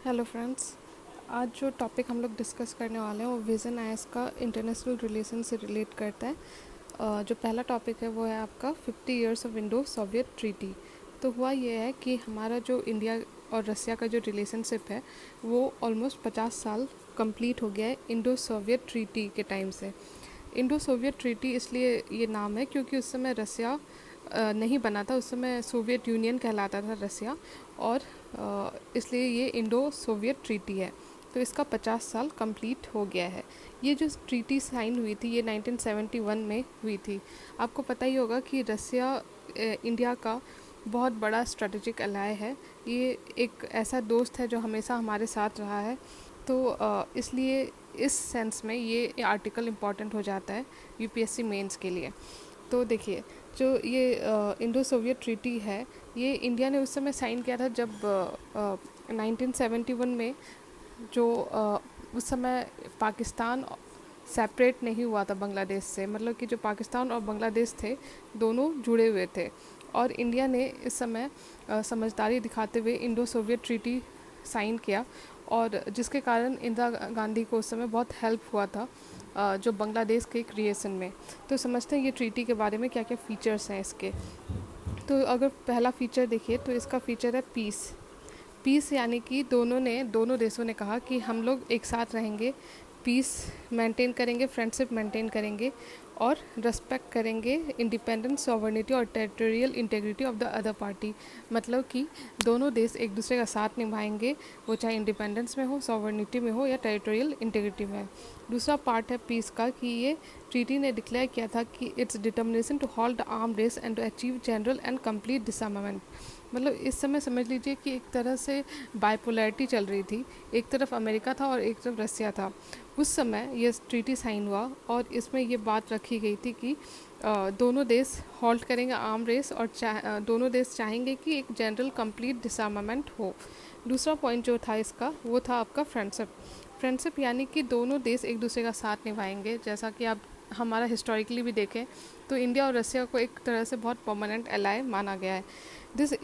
Hello friends. आज जो topic हम लोग डिस्कस करने वाले हैं वो विज़न आईएस का इंटरनेशनल रिलेशन से रिलेट करता है। जो पहला टॉपिक है वो है आपका 50 years of Indo Soviet treaty. तो हुआ ये है कि हमारा जो इंडिया और रसिया का जो रिलेशनशिप है वो ऑलमोस्ट 50 साल कंप्लीट हो गया है इंडो सोवियत ट्रीटी के टाइम से। इंडो सोवियत ट्रीटी इसलिए ये नाम है क्योंकि उस समय रसिया नहीं बना था, उस समय सोवियत यूनियन कहलाता था रसिया, और इसलिए ये इंडो सोवियत ट्रीटी है। तो इसका 50 साल कंप्लीट हो गया है। ये जो ट्रीटी साइन हुई थी ये 1971 में हुई थी। आपको पता ही होगा कि रसिया इंडिया का बहुत बड़ा स्ट्रेटेजिक अलाय है। ये एक ऐसा दोस्त है जो हमेशा हमारे साथ रहा है। तो इसलिए इस सेंस में ये आर्टिकल इम्पॉर्टेंट हो जाता है यूपीएससी मेंस के लिए। तो देखिए, जो ये इंडो सोवियत ट्रीटी है ये इंडिया ने उस समय साइन किया था जब 1971 में जो उस समय पाकिस्तान सेपरेट नहीं हुआ था बांग्लादेश से। मतलब कि जो पाकिस्तान और बांग्लादेश थे दोनों जुड़े हुए थे, और इंडिया ने इस समय समझदारी दिखाते हुए इंडो सोवियत ट्रीटी साइन किया, और जिसके कारण इंदिरा गांधी को उस समय बहुत हेल्प हुआ था जो बांग्लादेश के क्रिएशन में। तो समझते हैं ये ट्रीटी के बारे में क्या क्या फ़ीचर्स हैं इसके। तो अगर पहला फ़ीचर देखिए तो इसका फ़ीचर है पीस। पीस यानी कि दोनों देशों ने कहा कि हम लोग एक साथ रहेंगे, पीस मेंटेन करेंगे, फ्रेंडशिप मेंटेन करेंगे, और रेस्पेक्ट करेंगे इंडिपेंडेंस, सॉवर्निटी और territorial integrity of the other party. मतलब कि दोनों देश एक दूसरे का साथ निभाएंगे, वो चाहे इंडिपेंडेंस में हो, सॉवर्निटी में हो या टेरिटोरियल इंटीग्रिटी में। दूसरा पार्ट है पीस का कि ये ट्रीटी ने डिक्लेयर किया था कि its determination to halt the arm race and to achieve general and complete disarmament. मतलब इस समय समझ लीजिए कि एक तरह से बाइपोलैरिटी चल रही थी, एक तरफ अमेरिका था और एक तरफ रसिया था। उस समय ये ट्रीटी साइन हुआ और इसमें ये बात रखी गई थी कि दोनों देश हॉल्ट करेंगे आर्म रेस, और दोनों देश चाहेंगे कि एक जनरल कंप्लीट डिसआर्मामेंट हो। दूसरा पॉइंट जो था इसका वो था आपका फ्रेंडशिप। फ्रेंडशिप यानी कि दोनों देश एक दूसरे का साथ निभाएंगे। जैसा कि आप हमारा हिस्टोरिकली भी देखें तो इंडिया और रसिया को एक तरह से बहुत परमानेंट एलाय माना गया है।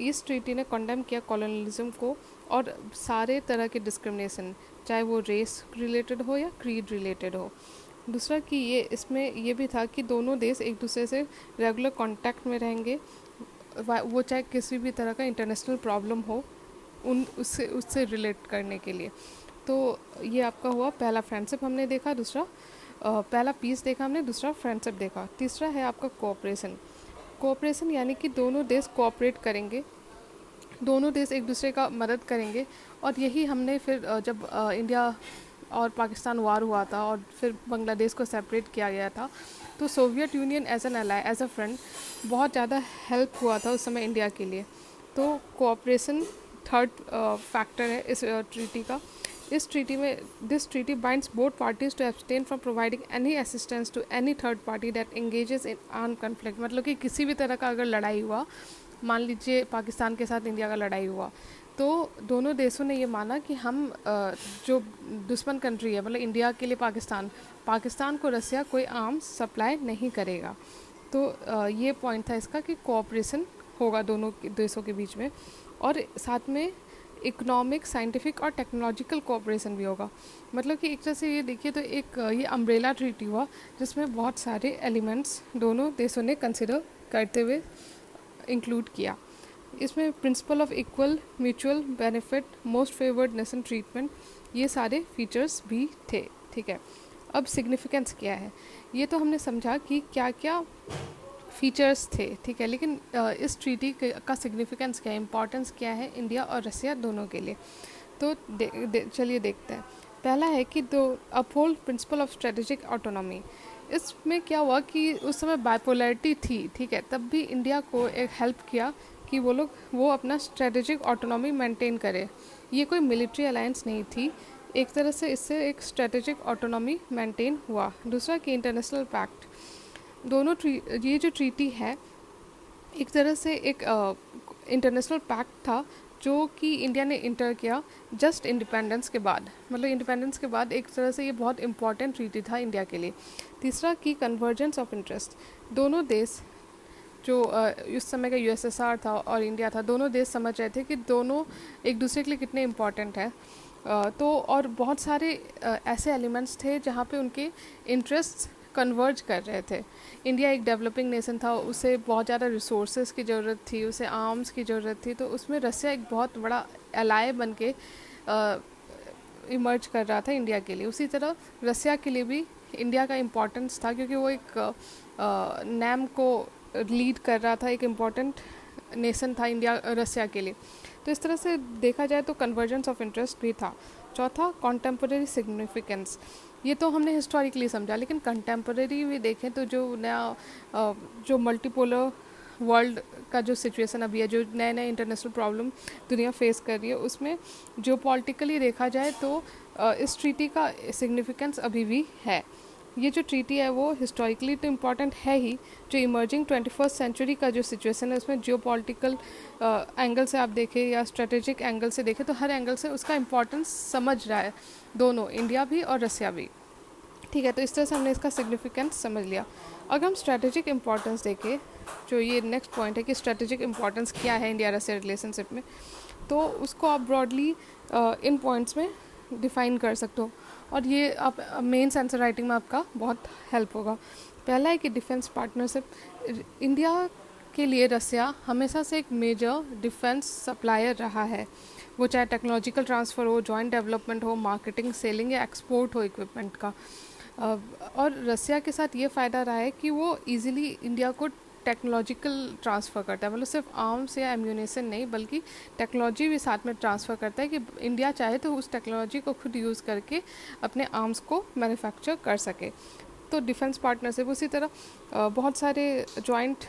इस ट्रीटी ने कंडेम किया कॉलोनियलिज्म को और सारे तरह के डिस्क्रिमिनेशन, चाहे वो रेस रिलेटेड हो या क्रीड रिलेटेड हो। दूसरा कि ये इसमें ये भी था कि दोनों देश एक दूसरे से रेगुलर कांटेक्ट में रहेंगे, वो चाहे किसी भी तरह का इंटरनेशनल प्रॉब्लम हो उन उससे उससे रिलेट करने के लिए। तो ये आपका हुआ पहला, फ्रेंडशिप हमने देखा। दूसरा पहला पीस देखा हमने, दूसरा फ्रेंडशिप देखा। तीसरा है आपका कोऑपरेशन। कोऑपरेशन यानी कि दोनों देश कोऑपरेट करेंगे, दोनों देश एक दूसरे का मदद करेंगे। और यही हमने फिर जब इंडिया और पाकिस्तान वार हुआ था और फिर बांग्लादेश को सेपरेट किया गया था, तो Soviet Union as an ally, as a friend बहुत ज़्यादा हेल्प हुआ था उस समय इंडिया के लिए। तो कोऑपरेशन थर्ड फैक्टर है इस ट्रीटी का। इस ट्रीटी में this treaty binds both parties to abstain from providing any assistance to any third party that engages in arm conflict. मतलब कि किसी भी तरह का अगर लड़ाई हुआ, मान लीजिए पाकिस्तान के साथ इंडिया का लड़ाई हुआ, तो दोनों देशों ने ये माना कि हम जो दुश्मन कंट्री है, मतलब इंडिया के लिए पाकिस्तान को रसिया कोई आर्म्स सप्लाई नहीं करेगा। तो ये पॉइंट था इसका कि कोऑपरेशन होगा दोनों देशों के बीच में, और साथ में इकोनॉमिक, साइंटिफिक और टेक्नोलॉजिकल कोऑपरेशन भी होगा। मतलब कि एक तरह से ये देखिए तो एक ये अम्ब्रेला ट्रीटी हुआ जिसमें बहुत सारे एलिमेंट्स दोनों देशों ने कंसिडर करते हुए इंक्लूड किया। इसमें principle of equal mutual benefit, most favoured nation treatment, ये सारे फीचर्स भी थे। ठीक है, अब सिग्निफिकेंस क्या है, ये तो हमने समझा कि क्या क्या फीचर्स थे। ठीक है, लेकिन इस ट्रीटी का सिग्निफिकेंस क्या है, इंपॉर्टेंस क्या है इंडिया और रसिया दोनों के लिए। तो चलिए देखते हैं। पहला है कि दो uphold principle of strategic autonomy. इसमें क्या हुआ कि उस समय बाइपोलैरिटी थी, ठीक है, तब भी इंडिया को एक हेल्प किया कि वो अपना स्ट्रेटेजिक ऑटोनॉमी मेंटेन करे। ये कोई मिलिट्री अलायंस नहीं थी, एक तरह से इससे एक स्ट्रेटेजिक ऑटोनॉमी मेंटेन हुआ। दूसरा कि इंटरनेशनल पैक्ट, ये जो ट्रीटी है एक तरह से एक इंटरनेशनल पैक्ट था जो कि इंडिया ने इंटर किया जस्ट इंडिपेंडेंस के बाद। मतलब इंडिपेंडेंस के बाद एक तरह से ये बहुत इंपॉर्टेंट ट्रीटी था इंडिया के लिए। तीसरा की कन्वर्जेंस ऑफ इंटरेस्ट, दोनों देश जो उस समय का यूएसएसआर था और इंडिया था, दोनों देश समझ रहे थे कि दोनों एक दूसरे के लिए कितने इम्पॉर्टेंट है। तो और बहुत सारे ऐसे एलिमेंट्स थे जहाँ पे उनके इंटरेस्ट कन्वर्ज कर रहे थे। इंडिया एक डेवलपिंग नेशन था, उसे बहुत ज़्यादा रिसोर्सेज की ज़रूरत थी, उसे आर्म्स की ज़रूरत थी, तो उसमें रसिया एक बहुत बड़ा एलाय बन के इमर्ज कर रहा था इंडिया के लिए। उसी तरह रसिया के लिए भी इंडिया का इम्पोर्टेंस था, क्योंकि वो एक नैम को लीड कर रहा था, एक इम्पॉर्टेंट नेशन था इंडिया रसिया के लिए। तो इस तरह से देखा जाए तो कन्वर्जेंस ऑफ इंटरेस्ट भी था। चौथा, कॉन्टेम्पररी सिग्निफिकेंस। ये तो हमने हिस्टोरिकली समझा, लेकिन कंटेम्पररी भी देखें तो जो नया जो मल्टीपोलर वर्ल्ड का जो सिचुएशन अभी है, जो नए नए इंटरनेशनल प्रॉब्लम दुनिया फेस कर रही है, उसमें जो पॉलिटिकली देखा जाए तो इस ट्रीटी का सिग्निफिकेंस अभी भी है। ये जो ट्रीटी है वो हिस्टोरिकली तो इम्पॉर्टेंट है ही, जो इमर्जिंग 21st सेंचुरी का जो सिचुएशन है उसमें जियो पॉलिटिकल एंगल से आप देखें या स्ट्रेटेजिक एंगल से देखें, तो हर एंगल से उसका इम्पोर्टेंस समझ रहा है दोनों, इंडिया भी और रसिया भी। ठीक है, तो इस तरह से हमने इसका सिग्निफिकेंस समझ लिया। अगर हम स्ट्रेटेजिक इम्पोर्टेंस देखें, जो ये नेक्स्ट पॉइंट है कि स्ट्रेटेजिक इम्पोर्टेंस क्या है इंडिया रसिया रिलेशनशिप में, तो उसको आप ब्रॉडली इन पॉइंट्स में डिफ़ाइन कर सकते हो, और ये आप मेंस आंसर राइटिंग में आपका बहुत हेल्प होगा। पहला है कि डिफेंस पार्टनरशिप। इंडिया के लिए रसिया हमेशा से एक मेजर डिफेंस सप्लायर रहा है, वो चाहे टेक्नोलॉजिकल ट्रांसफ़र हो, जॉइंट डेवलपमेंट हो, मार्केटिंग, सेलिंग या एक्सपोर्ट हो इक्विपमेंट का। और रसिया के साथ ये फ़ायदा रहा है कि वो इजीली इंडिया को टेक्नोलॉजिकल ट्रांसफ़र करता है, मतलब सिर्फ आर्म्स या एम्यूनेशन नहीं बल्कि टेक्नोलॉजी भी साथ में ट्रांसफ़र करता है कि इंडिया चाहे तो उस टेक्नोलॉजी को खुद यूज़ करके अपने आर्म्स को मैन्युफैक्चर कर सके। तो डिफेंस पार्टनरशिप, उसी तरह बहुत सारे जॉइंट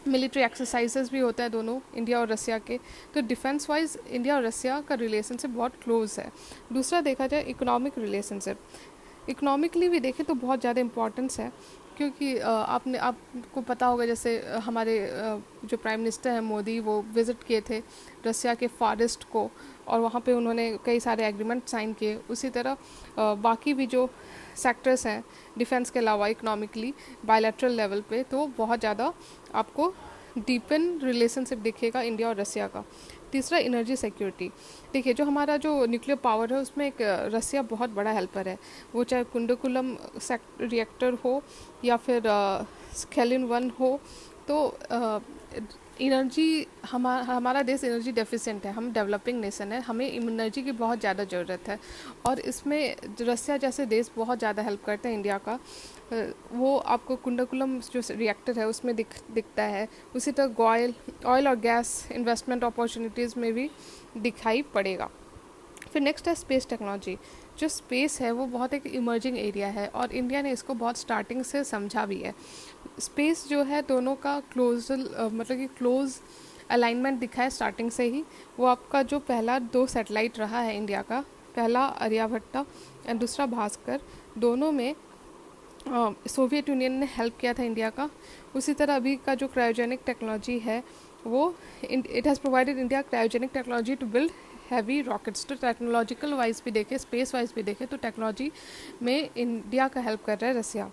मिलिट्री एक्सरसाइजेस भी होता है दोनों इंडिया और रसिया के। तो डिफेंस वाइज इंडिया और रसिया का रिलेशनशिप बहुत क्लोज है। दूसरा देखा जाए इकोनॉमिक रिलेशनशिप, इकोनॉमिकली भी देखें तो बहुत ज़्यादा इम्पोर्टेंस है, क्योंकि आपको पता होगा जैसे हमारे जो प्राइम मिनिस्टर हैं मोदी, वो विज़िट किए थे रसिया के फॉरेस्ट को, और वहाँ पे उन्होंने कई सारे एग्रीमेंट साइन किए। उसी तरह बाकी भी जो सेक्टर्स हैं डिफेंस के अलावा इकोनॉमिकली बायलैटरल लेवल पे, तो बहुत ज़्यादा आपको डीपन रिलेशनशिप दिखेगा इंडिया और रसिया का। तीसरा, एनर्जी सिक्योरिटी। देखिए, जो हमारा जो न्यूक्लियर पावर है उसमें एक रसिया बहुत बड़ा हेल्पर है, वो चाहे कुंडकुलम रिएक्टर हो या फिर स्केलिन 1 हो। तो एनर्जी हमारा देश एनर्जी डेफिशिएंट है, हम डेवलपिंग नेशन है, हमें एनर्जी की बहुत ज़्यादा ज़रूरत है, और इसमें रसिया जैसे देश बहुत ज़्यादा हेल्प करते हैं इंडिया का। वो आपको कुंडकुलम जो रिएक्टर है उसमें दिखता है। उसी तरह ऑयल और गैस इन्वेस्टमेंट अपॉर्चुनिटीज़ में भी दिखाई पड़ेगा। फिर नेक्स्ट है स्पेस टेक्नोलॉजी। जो स्पेस है वो बहुत एक इमर्जिंग एरिया है, और इंडिया ने इसको बहुत स्टार्टिंग से समझा भी है। स्पेस जो है दोनों का मतलब कि क्लोज अलाइनमेंट दिखा है स्टार्टिंग से ही। वो आपका जो पहला 2 सैटेलाइट रहा है इंडिया का, पहला आर्यभट्टा और दूसरा भास्कर, दोनों में सोवियत यूनियन ने हेल्प किया था इंडिया का। उसी तरह अभी का जो क्रायोजेनिक टेक्नोलॉजी है वो it has provided India cryogenic technology to build heavy rockets. तो टेक्नोलॉजिकल वाइज भी देखें, स्पेस वाइज भी देखें, तो टेक्नोलॉजी में इंडिया का हेल्प कर रहा है रसिया।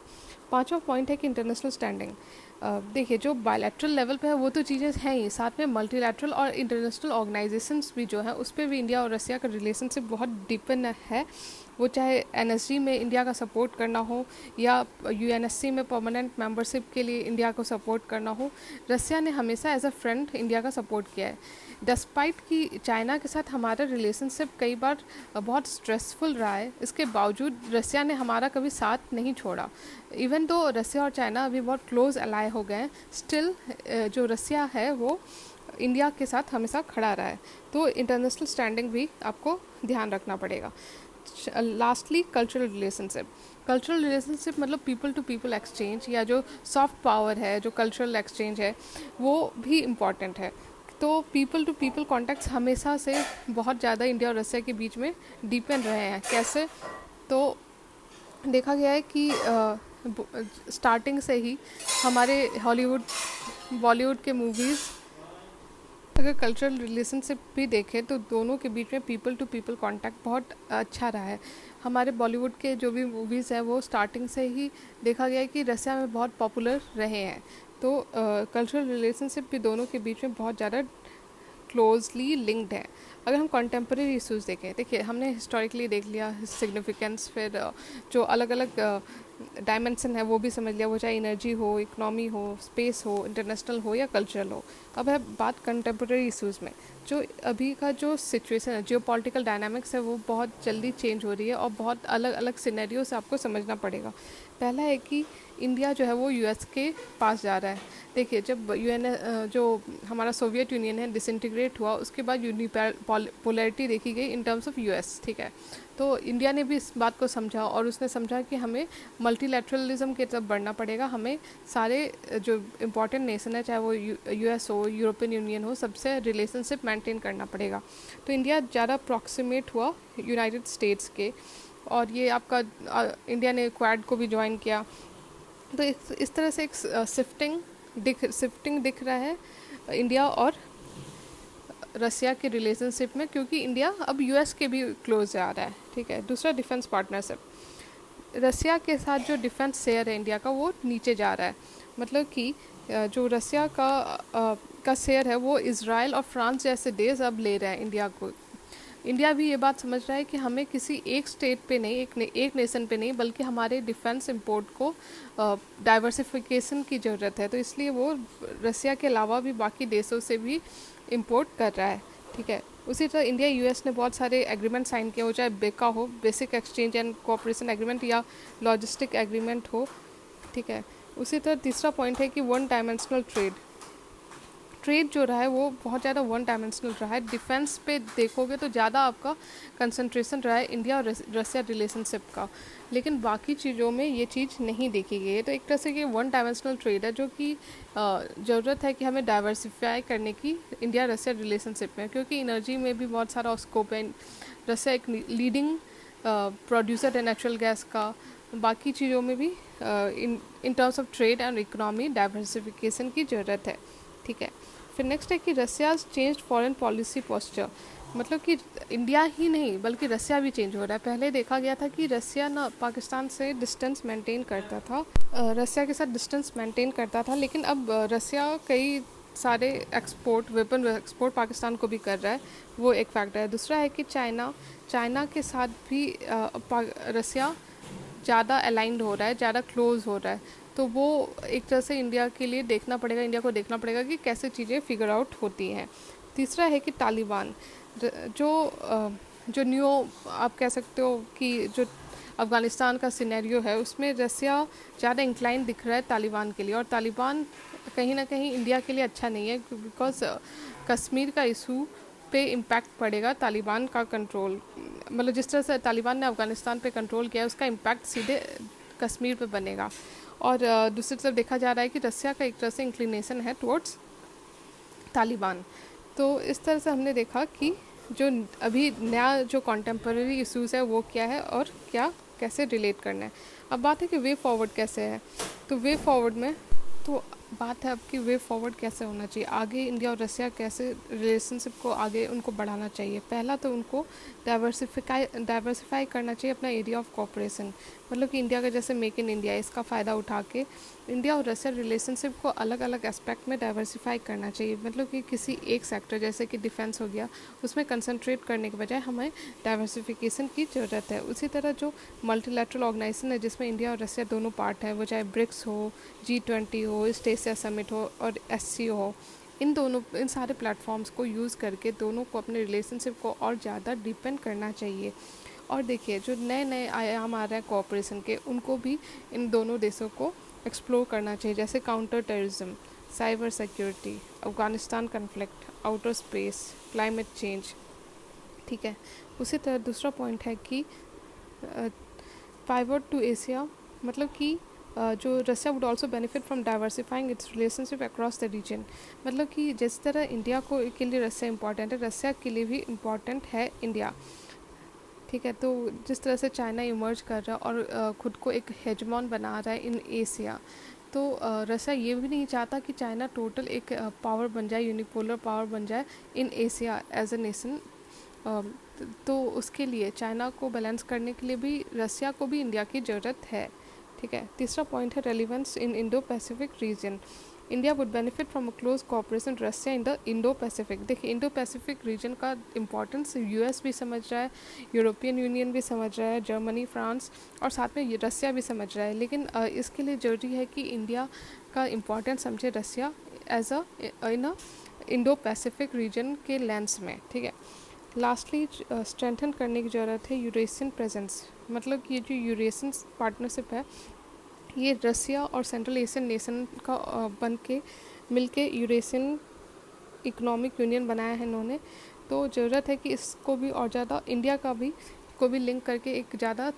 पांचवा पॉइंट है कि इंटरनेशनल स्टैंडिंग। देखिए, जो बायलैटरल लेवल पे है वो तो चीज़ें हैं ही, साथ में मल्टीलैटरल और इंटरनेशनल ऑर्गेनाइजेशंस भी जो है उस पर भी इंडिया और रसिया का रिलेशनशिप बहुत डीपन है। वो चाहे एनएसजी में इंडिया का सपोर्ट करना हो या यूएनएससी में परमानेंट मेंबरशिप के लिए इंडिया को सपोर्ट करना हो, रसिया ने हमेशा एज अ फ्रेंड इंडिया का सपोर्ट किया है। डिस्पाइट कि चाइना के साथ हमारा रिलेशनशिप कई बार बहुत स्ट्रेसफुल रहा है, इसके बावजूद रसिया ने हमारा कभी साथ नहीं छोड़ा। इवन दो रसिया और चाइना अभी बहुत क्लोज अलाय हो गए हैं, स्टिल जो रसिया है वो इंडिया के साथ हमेशा खड़ा रहा है। तो इंटरनेशनल स्टैंडिंग भी आपको ध्यान रखना पड़ेगा। Lastly cultural relationship. Cultural relationship मतलब पीपल टू पीपल एक्सचेंज, या जो सॉफ्ट पावर है, जो कल्चरल एक्सचेंज है, वो भी इम्पॉर्टेंट है। तो पीपल टू पीपल कॉन्टैक्ट्स हमेशा से बहुत ज़्यादा इंडिया और रसिया के बीच में डीपन रहे हैं। कैसे? तो देखा गया है कि स्टार्टिंग से ही हमारे हॉलीवुड बॉलीवुड के मूवीज़, अगर कल्चरल रिलेशनशिप भी देखें तो दोनों के बीच में पीपल टू पीपल कांटेक्ट बहुत अच्छा रहा है। हमारे बॉलीवुड के जो भी मूवीज़ हैं वो स्टार्टिंग से ही देखा गया है कि रसिया में बहुत पॉपुलर रहे हैं। तो कल्चरल रिलेशनशिप भी दोनों के बीच में बहुत ज़्यादा क्लोजली लिंक्ड है। अगर हम कॉन्टेम्प्रेरी इशूज़ देखें, देखिए हमने हिस्टोरिकली देख लिया सिग्निफिकेंस, फिर जो अलग अलग डायमेंशन है वो भी समझ लिया, वो चाहे एनर्जी हो, इकोनॉमी हो, स्पेस हो, इंटरनेशनल हो या कल्चरल हो। अब है बात कंटेम्प्रेरी इशूज़ में, जो अभी का जो सिचुएशन है, जियो पॉलिटिकल डायनामिक्स है, वो बहुत जल्दी चेंज हो रही है और बहुत अलग अलग सिनेरियो से आपको समझना पड़ेगा। पहला है कि इंडिया जो है वो यूएस के पास जा रहा है। देखिए जब जो हमारा सोवियत यूनियन है डिसइंटीग्रेट हुआ, उसके बाद यूनिपोलैरिटी देखी गई इन टर्म्स ऑफ यूएस, ठीक है। तो इंडिया ने भी इस बात को समझा और उसने समझा कि हमें मल्टीलैटरलिज्म की तरफ बढ़ना पड़ेगा। हमें सारे जो इम्पोर्टेंट नेशन है, चाहे वो यूएस हो, यूरोपियन यूनियन हो, सबसे रिलेशनशिप मेंटेन करना पड़ेगा। तो इंडिया ज़्यादा अप्रॉक्सीमेट हुआ यूनाइटेड स्टेट्स के, और ये आपका इंडिया ने क्वाड को भी ज्वाइन किया। तो इस तरह से एक शिफ्टिंग दिख रहा है इंडिया और रसिया के रिलेशनशिप में, क्योंकि इंडिया अब यूएस के भी क्लोज जा रहा है, ठीक है। दूसरा डिफेंस पार्टनरशिप, रसिया के साथ जो डिफेंस शेयर है इंडिया का वो नीचे जा रहा है। मतलब कि जो रसिया का शेयर है वो इजराइल और फ्रांस जैसे देश अब ले रहे हैं इंडिया को। इंडिया भी ये बात समझ रहा है कि हमें किसी एक स्टेट पे नहीं, एक नेशन पे नहीं, बल्कि हमारे डिफेंस इंपोर्ट को डाइवर्सिफिकेशन की ज़रूरत है। तो इसलिए वो रसिया के अलावा भी बाकी देशों से भी इंपोर्ट कर रहा है, ठीक है। उसी तरह इंडिया यूएस ने बहुत सारे एग्रीमेंट साइन किए हो, चाहे बेका हो, basic exchange and cooperation agreement, या लॉजिस्टिक एग्रीमेंट हो, ठीक है। उसी तरह तीसरा पॉइंट है कि वन डायमेंशनल ट्रेड जो रहा है वो बहुत ज़्यादा वन डायमेंशनल रहा है। डिफेंस पे देखोगे तो ज़्यादा आपका कंसंट्रेशन रहा है इंडिया और रसिया रिलेशनशिप का, लेकिन बाकी चीज़ों में ये चीज़ नहीं देखी गई है। तो एक तरह से ये वन डायमेंशनल ट्रेड है, जो कि ज़रूरत है कि हमें डाइवर्सिफाई करने की इंडिया रसिया रिलेशनशिप में, क्योंकि एनर्जी में भी बहुत सारा स्कोप है। रसिया एक लीडिंग प्रोड्यूसर है नेचुरल गैस का। बाकी चीज़ों में भी in terms of trade and economy diversification की ज़रूरत है, ठीक है। फिर नेक्स्ट है कि Russia's change foreign policy posture, मतलब कि इंडिया ही नहीं बल्कि रसिया भी चेंज हो रहा है। पहले देखा गया था कि रसिया ना पाकिस्तान से डिस्टेंस मेंटेन करता था, रसिया के साथ डिस्टेंस मेंटेन करता था, लेकिन अब रसिया कई सारे वेपन एक्सपोर्ट पाकिस्तान को भी कर रहा है, वो एक फैक्टर है। दूसरा है कि चाइना के साथ भी रसिया ज़्यादा अलाइंड हो रहा है, ज़्यादा क्लोज हो रहा है। तो वो एक तरह से इंडिया को देखना पड़ेगा कि कैसे चीज़ें फिगर आउट होती हैं। तीसरा है कि तालिबान, जो जो न्यू आप कह सकते हो कि जो अफ़गानिस्तान का सिनेरियो है, उसमें रसिया ज़्यादा इंक्लाइन दिख रहा है तालिबान के लिए, और तालिबान कहीं ना कहीं इंडिया के लिए अच्छा नहीं है, बिकॉज कश्मीर का इशू पे इम्पैक्ट पड़ेगा तालिबान का कंट्रोल। मतलब जिस तरह से तालिबान ने अफ़गानिस्तान पे कंट्रोल किया है, उसका इम्पैक्ट सीधे कश्मीर पे बनेगा। और दूसरी तरफ देखा जा रहा है कि रसिया का एक तरह से इंक्लिनेशन है टुवर्ड्स तालिबान। तो इस तरह से हमने देखा कि जो अभी नया जो कॉन्टेम्पररी इशूज़ है वो क्या है और क्या कैसे रिलेट करना है। अब बात है कि वे फॉरवर्ड कैसे है। तो वे फॉरवर्ड में तो बात है अब कि वे फॉरवर्ड कैसे होना चाहिए, आगे इंडिया और रसिया कैसे रिलेशनशिप को आगे उनको बढ़ाना चाहिए। पहला तो उनको डाइवर्सिफाई करना चाहिए अपना एरिया ऑफ कोऑपरेशन, मतलब कि इंडिया का जैसे मेक इन इंडिया, इसका फ़ायदा उठा के इंडिया और रसिया रिलेशनशिप को अलग अलग एस्पेक्ट में डाइवर्सिफाई करना चाहिए। मतलब कि किसी एक सेक्टर जैसे कि डिफेंस हो गया, उसमें कंसंट्रेट करने के बजाय हमें डाइवर्सिफिकेशन की ज़रूरत है। उसी तरह जो मल्टीलैटरल ऑर्गेनाइजेशन है जिसमें इंडिया और रसिया दोनों पार्ट हैं, वो चाहे ब्रिक्स हो, G20 हो, ईस्ट एशिया समिट हो और SCO हो, इन सारे प्लेटफॉर्म्स को यूज़ करके दोनों को अपने रिलेशनशिप को और ज़्यादा डिपेंड करना चाहिए। और देखिए जो नए नए आयाम आ रहे हैं कोऑपरेशन के, उनको भी इन दोनों देशों को एक्सप्लोर करना चाहिए, जैसे counter terrorism, cyber security, Afghanistan conflict, outer space, climate change, ठीक है। उसी तरह दूसरा पॉइंट है कि पाइवट टू एशिया, मतलब कि जो Russia would also benefit from diversifying its relationship across the region. मतलब कि जिस तरह इंडिया को के लिए रसिया इंपॉर्टेंट है, रसिया के लिए भी इम्पॉर्टेंट है इंडिया, ठीक है। तो जिस तरह से चाइना इमर्ज कर रहा है और ख़ुद को एक हेजमॉन बना रहा है इन एशिया, तो रसिया ये भी नहीं चाहता कि चाइना टोटल एक पावर बन जाए, यूनिपोलर पावर बन जाए in Asia as a nation. तो उसके लिए चाइना को बैलेंस करने के लिए भी रसिया को भी इंडिया की ज़रूरत है, ठीक है। तीसरा पॉइंट है relevance in Indo Pacific reason. India would benefit from a close cooperation Russia in the Indo Pacific. देखिए इंडो पैसिफिक रीजन का इम्पोर्टेंस यूएस भी समझ रहा है, यूरोपियन यूनियन भी समझ रहा है, जर्मनी, फ्रांस और साथ में रसिया भी समझ रहा है। लेकिन इसके लिए ज़रूरी है कि इंडिया का इम्पोर्टेंस समझे Russia as a in a Indo Pacific region के लेंस में, ठीक है। लास्टली स्ट्रेंथन करने की ज़रूरत है यूरेशियन प्रेजेंस। मतलब कि ये जो यूरेशियन पार्टनरशिप है ये रसिया और सेंट्रल एशियन नेशन का बन के मिल के यूरेशियन इकोनॉमिक यूनियन बनाया है इन्होंने। तो ज़रूरत है कि इसको भी और ज़्यादा इंडिया का भी को भी लिंक करके एक ज़्यादा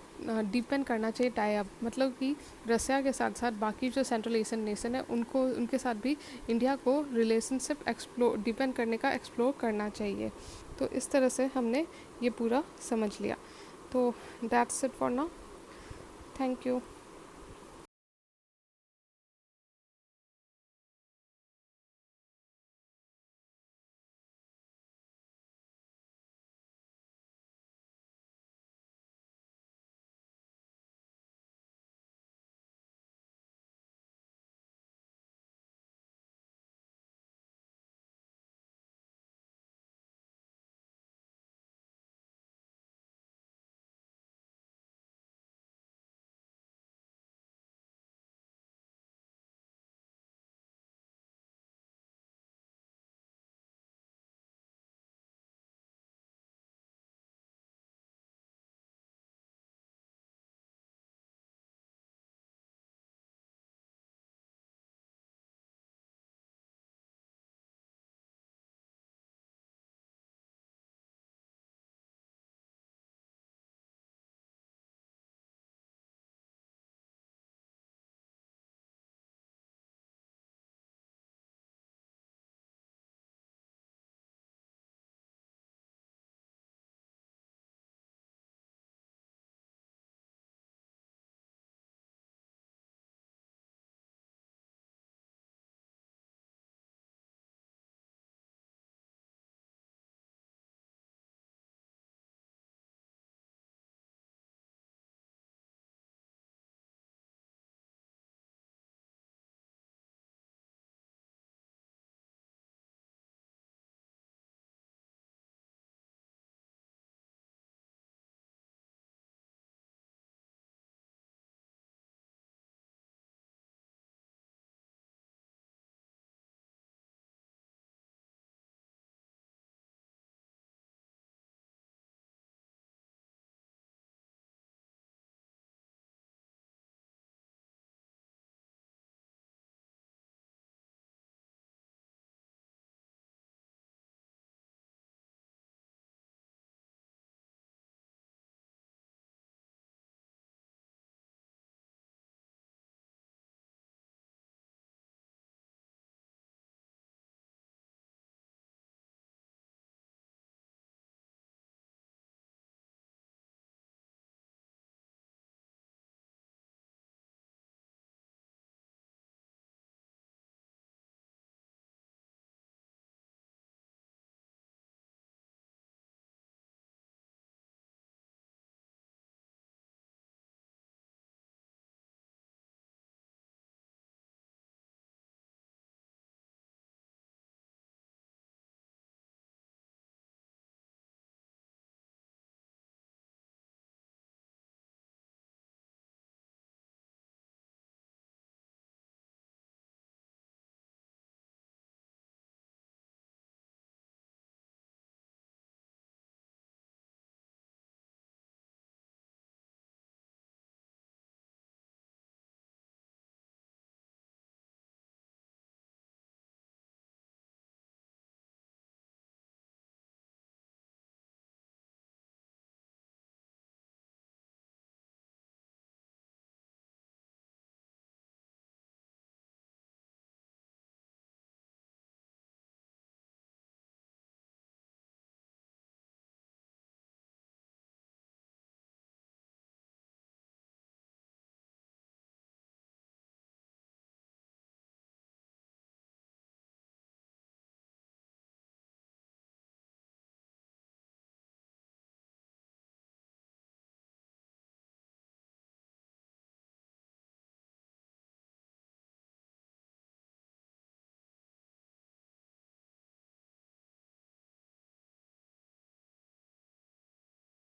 डिपेंड करना चाहिए टाई अप। मतलब कि रसिया के साथ साथ बाकी जो सेंट्रल एशियन नेशन है उनको उनके साथ भी इंडिया को रिलेशनशिप एक्सप्लोर डिपेंड करने का एक्सप्लोर करना चाहिए। तो इस तरह से हमने ये पूरा समझ लिया। तो that's it for now. Thank you.